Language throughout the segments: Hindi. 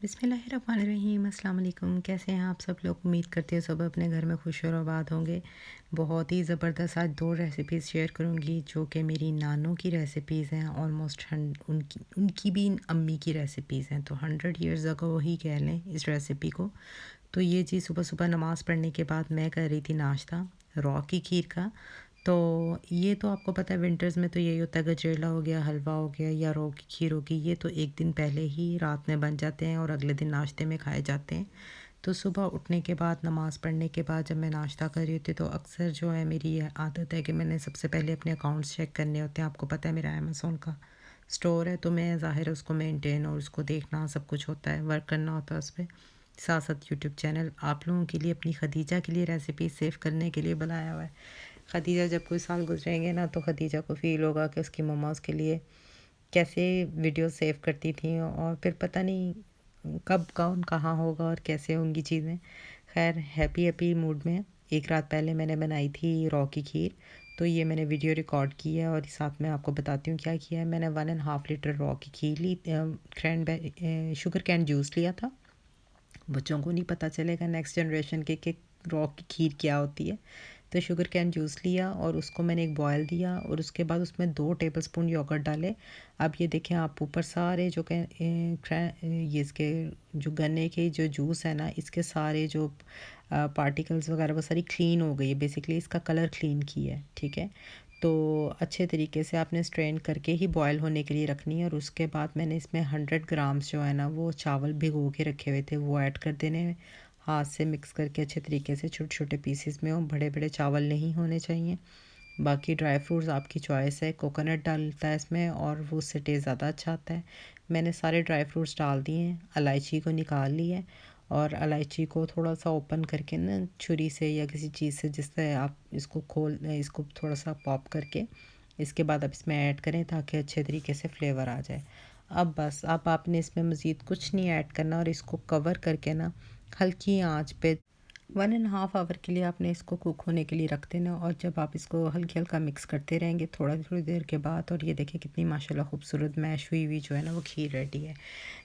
बिस्मिल्लाहिर्रहमानिर्रहीम अस्सलाम वालेकुम। कैसे हैं आप सब लोग? उम्मीद करते हैं सब अपने घर में खुश और आबाद होंगे। बहुत ही ज़बरदस्त आज 2 रेसिपीज़ शेयर करूँगी जो कि मेरी नानों की रेसिपीज़ हैं। ऑलमोस्ट उनकी उनकी भी अम्मी की रेसिपीज़ हैं, तो 100 ईयर्स अगो ही कह लें इस रेसिपी को। तो ये जी सुबह-सुबह नमाज़ पढ़ने के बाद मैं कर रही थी नाश्ता रॉ की खीर का। तो ये तो आपको पता है विंटर्स में तो यही होता है, गजरेला हो गया, हलवा हो गया या रॉ की खीर होगी, ये तो एक दिन पहले ही रात में बन जाते हैं और अगले दिन नाश्ते में खाए जाते हैं। तो सुबह उठने के बाद नमाज़ पढ़ने के बाद जब मैं नाश्ता कर रही होती तो अक्सर जो है मेरी ये आदत है कि मैंने सबसे पहले अपने अकाउंट्स चेक करने होते हैं। आपको पता है मेरा अमेज़न का स्टोर है, तो मैं ज़ाहिर है उसको मेंटेन और उसको देखना सब कुछ होता है, वर्क करना होता है उस पे। साथ साथ यूट्यूब चैनल आप लोगों के लिए, अपनी खदीजा के लिए रेसिपी सेव करने के लिए बनाया हुआ है। खदीजा जब कोई साल गुजरेंगे ना तो खदीजा को फ़ील होगा कि उसकी मम्मा उसके लिए कैसे वीडियो सेव करती थी, और फिर पता नहीं कब कौन कहाँ होगा और कैसे होंगी चीज़ें। खैर हैप्पी हैप्पी मूड में एक रात पहले मैंने बनाई थी रॉ की खीर। तो ये मैंने वीडियो रिकॉर्ड की है और साथ में आपको बताती हूँ क्या किया है। मैंने 1.5 लीटर रॉ की खीर ली, शुगर कैन जूस लिया था। बच्चों को नहीं पता चलेगा नेक्स्ट जनरेशन के कि रॉ की खीर क्या होती है। तो शुगर कैन जूस लिया और उसको मैंने एक बॉयल दिया और उसके बाद उसमें 2 टेबलस्पून योगर्ट डाले। अब ये देखें आप, ऊपर सारे जो ये इसके जो गन्ने के जो जूस है ना, इसके सारे जो पार्टिकल्स वगैरह वो सारी क्लीन हो गई है। बेसिकली इसका कलर क्लीन किया है, ठीक है। तो अच्छे तरीके से आपने स्ट्रेन करके ही बॉयल होने के लिए रखनी है। और उसके बाद मैंने इसमें 100 ग्राम्स जो है ना वो चावल भिगो के रखे हुए थे वो ऐड कर देने हैं। हाथ से मिक्स करके अच्छे तरीके से छोटे छोटे पीसेस में हो, बड़े बड़े चावल नहीं होने चाहिए। बाकी ड्राई फ्रूट्स आपकी चॉइस है, कोकोनट डालता है इसमें और वो उससे टेस्ट ज़्यादा अच्छा आता है। मैंने सारे ड्राई फ्रूट्स डाल दिए हैं, इलायची को निकाल लिया है और इलायची को थोड़ा सा ओपन करके ना छुरी से या किसी चीज़ से, जिससे आप इसको थोड़ा सा पॉप करके इसके बाद आप इसमें ऐड करें ताकि अच्छे तरीके से फ्लेवर आ जाए। अब बस अब आपने इसमें मज़ीद कुछ नहीं ऐड करना और इसको कवर करके ना हल्की आंच पे 1.5 आवर के लिए आपने इसको कुक होने के लिए रख देना। और जब आप इसको हल्की हल्का मिक्स करते रहेंगे थोड़ा थोड़ी देर के बाद, और ये देखिए कितनी माशाल्लाह खूबसूरत मैश हुई हुई जो है ना वो खीर रेडी है।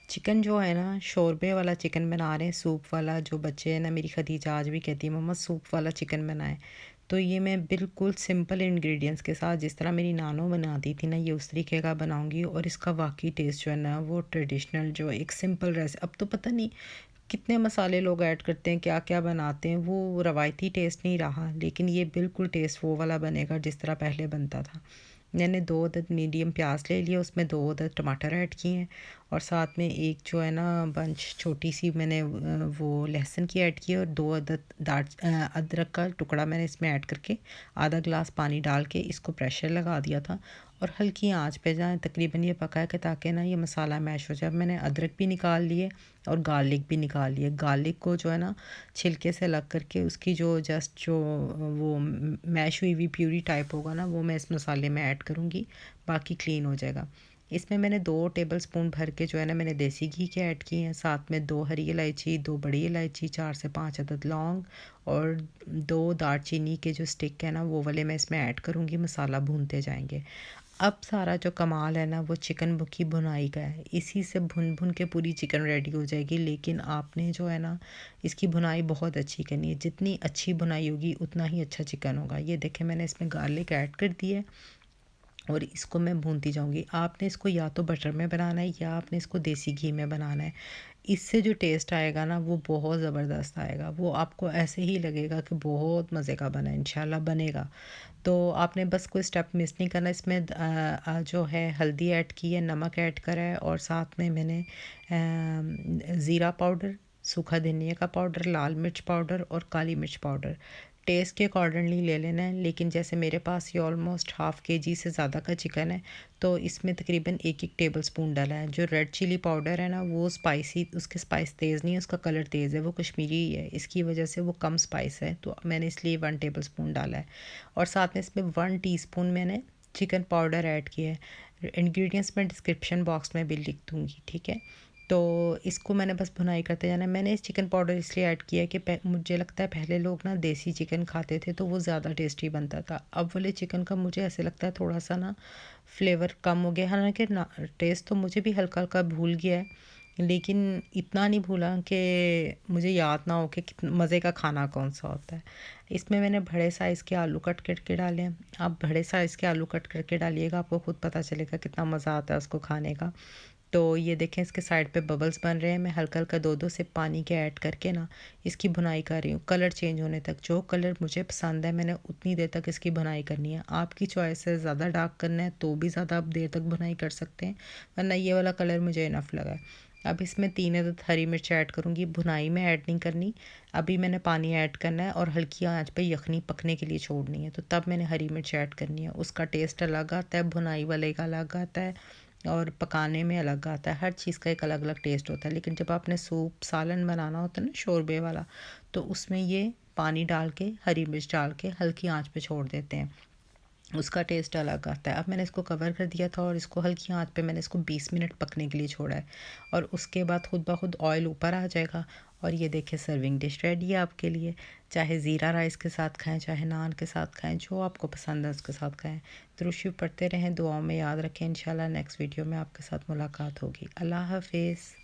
चिकन जो है ना, शोरबे वाला चिकन बना रहे हैं, सूप वाला। जो बच्चे हैं ना, मेरी खदीजा आज भी कहती है मम्मा सूप वाला चिकन बनाए। तो ये मैं बिल्कुल सिंपल इंग्रेडिएंट्स के साथ जिस तरह मेरी नानो बनाती थी ना, ये उस तरीके का बनाऊंगी। और इसका वाकई टेस्ट जो है ना वो ट्रेडिशनल, जो एक सिंपल रेसिपी, अब तो पता नहीं कितने मसाले लोग ऐड करते हैं, क्या क्या बनाते हैं, वो रवायती टेस्ट नहीं रहा। लेकिन ये बिल्कुल टेस्ट वो वाला बनेगा जिस तरह पहले बनता था। मैंने 2 अदद मीडियम प्याज ले लिए, उसमें 2 अदद टमाटर ऐड किए हैं और साथ में एक जो है ना बंच छोटी सी मैंने वो लहसुन की ऐड की है और 2 अदद अदरक का टुकड़ा मैंने इसमें ऐड करके आधा गिलास पानी डाल के इसको प्रेशर लगा दिया था। और हल्की आंच पे जाए तकरीबन ये पका है कि ताकि ना ये मसाला मैश हो जाए। अब मैंने अदरक भी निकाल लिए और गार्लिक भी निकाल लिए। गार्लिक को जो है ना छिलके से अलग करके उसकी जो जस्ट जो वो मैश हुई हुई प्यूरी टाइप होगा ना वो मैं इस मसाले में ऐड करूँगी, बाकी क्लीन हो जाएगा। इसमें मैंने 2 टेबलस्पून भर के जो है ना मैंने देसी घी के ऐड किए हैं, साथ में 2 हरी इलायची, 2 बड़ी इलायची, 4 से 5 अदद लौंग और 2 दालचीनी के जो स्टिक है ना वो वाले मैं इसमें ऐड करूँगी। मसाला भूनते जाएंगे। अब सारा जो कमाल है ना वो चिकन की भुनाई का है। इसी से भुन भुन के पूरी चिकन रेडी हो जाएगी। लेकिन आपने जो है ना इसकी भुनाई बहुत अच्छी करनी है, जितनी अच्छी भुनाई होगी उतना ही अच्छा चिकन होगा। ये देखें मैंने इसमें गार्लिक ऐड कर दी है और इसको मैं भूनती जाऊंगी। आपने इसको या तो बटर में बनाना है या आपने इसको देसी घी में बनाना है। इससे जो टेस्ट आएगा ना वो बहुत ज़बरदस्त आएगा, वो आपको ऐसे ही लगेगा कि बहुत मज़े का बना है, इंशाल्लाह बनेगा। तो आपने बस कोई स्टेप मिस नहीं करना। इसमें जो है हल्दी ऐड की है, नमक ऐड करा है और साथ में मैंने ज़ीरा पाउडर, सूखा धनिया का पाउडर, लाल मिर्च पाउडर और काली मिर्च पाउडर टेस्ट के अकॉर्डिंगली ले लेना है। लेकिन जैसे मेरे पास ये ऑलमोस्ट हाफ़ केजी से ज़्यादा का चिकन है तो इसमें तकरीबन 1-1 टेबलस्पून डाला है। जो रेड चिली पाउडर है ना वो स्पाइसी, उसके स्पाइस तेज़ नहीं है, उसका कलर तेज़ है, वो कश्मीरी ही है, इसकी वजह से वो कम स्पाइस है, तो मैंने इसलिए 1 टेबलस्पून डाला है। और साथ में इसमें 1 टीस्पून मैंने चिकन पाउडर ऐड किया है। इंग्रेडिएंट्स मैं डिस्क्रिप्शन बॉक्स में भी लिख दूँगी, ठीक है। तो इसको मैंने बस भुनाई करते जाना है। मैंने इस चिकन पाउडर इसलिए ऐड किया है कि मुझे लगता है पहले लोग ना देसी चिकन खाते थे तो वो ज़्यादा टेस्टी बनता था। अब वाले चिकन का मुझे ऐसे लगता है थोड़ा सा ना फ्लेवर कम हो गया, हालांकि ना टेस्ट तो मुझे भी हल्का हल्का भूल गया है। लेकिन इतना नहीं भूला कि मुझे याद ना हो कि कितना मज़े का खाना कौन-सा होता है। इसमें मैंने बड़े साइज़ के आलू कट करके डाले हैं। आप बड़े साइज़ के आलू कट करके डालिएगा, आपको खुद पता चलेगा कितना मज़ा आता है उसको खाने का। तो ये देखें इसके साइड पे बबल्स बन रहे हैं। मैं हल्का-हल्का 2-2 सिप पानी के ऐड करके ना इसकी भुनाई कर रही हूँ, कलर चेंज होने तक। जो कलर मुझे पसंद है मैंने उतनी देर तक इसकी भुनाई करनी है। आपकी चॉइस है, ज़्यादा डार्क करना है तो भी ज़्यादा आप देर तक भुनाई कर सकते हैं, वरना ये वाला कलर मुझे इनफ लगा है। अब इसमें 3 अदद हरी मिर्च ऐड करूँगी, भुनाई में ऐड नहीं करनी। अभी मैंने पानी ऐड करना है और हल्की आँच पे यखनी पकने के लिए छोड़नी है, तो तब मैंने हरी मिर्च ऐड करनी है। उसका टेस्ट अलग आता है, भुनाई वाले का अलग आता है और पकाने में अलग आता है। हर चीज़ का एक अलग-अलग टेस्ट होता है, लेकिन जब आपने सूप, सालन बनाना होता है ना शोरबे वाला, तो उसमें ये पानी डाल के, हरी मिर्च डाल के हल्की आँच पे छोड़ देते हैं। उसका टेस्ट अलग आता है। अब मैंने इसको कवर कर दिया था और इसको हल्की आँच पे मैंने इसको 20 मिनट पकने के लिए छोड़ा है और उसके बाद खुद ब खुद ऑयल ऊपर आ जाएगा और ये देखिए सर्विंग डिश रेडी है आपके लिए। चाहे ज़ीरा राइस के साथ खाएँ, चाहे नान के साथ खाएँ, जो आपको पसंद है उसके साथ खाएँ। दुरूद शरीफ पढ़ते रहें, दुआओं में याद रखें। इंशाल्लाह नेक्स्ट वीडियो में आपके साथ मुलाकात होगी। अल्लाह हाफ़िज़।